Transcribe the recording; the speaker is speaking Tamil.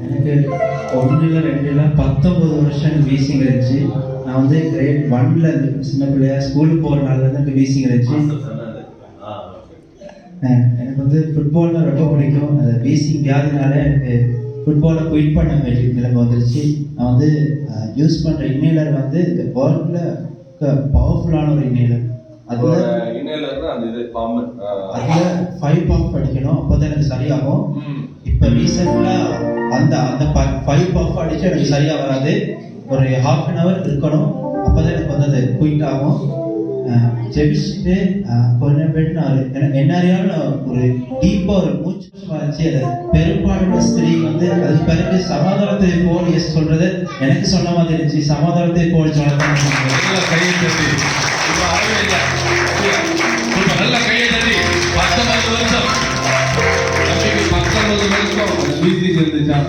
எனக்கு 1 2 19 வருஷம் வீசிங் இருந்துச்சு. நான் வந்து கிரேட் 1ல சின்ன பிள்ளையா ஸ்கூலுக்கு போகிற நாள்லேருந்து எனக்கு வீசிங் இருந்துச்சு. எனக்கு வந்து ஃபுட்பால்னா ரொம்ப பிடிக்கும். அந்த வீசிங் வியாதினால எனக்கு ஃபுட்பாலை குயிட் பண்ண வேண்டிய நிலைமை வந்துருச்சு. நான் வந்து யூஸ் பண்ணுற இன்னேலர் வந்து இந்த வேர்ல்டில் பவர்ஃபுல்லான ஒரு இன்னேலர். அதில் 5 பஃப் அடிக்கணும், அப்போ தான் எனக்கு சரியாகும். இப்போ ரீசெண்டாக அந்த 5 பஃப் அடித்து எனக்கு சரியாக வராது. ஒரு ½ இருக்கணும், அப்போ தான் எனக்கு வந்து அது குயிட் ஆகும். ஜெபிச்சுட்டு கொஞ்சம் பேர் நான் என்ன அறியாமல் ஒரு டீப்பாக ஒரு மூச்சு வச்சு அது பெரும்பாலான ஸ்திரீ வந்து அது பிறகு சமாதானத்தை போல் எஸ் சொல்றது எனக்கு சொன்ன மாதிரி இருந்துச்சு. சமாதானத்தை போல் சொன்னதான் கையை தட்டி நல்ல கையை தட்டி 19 வருஷம் 19 வருஷம் வீசி இருந்துச்சா.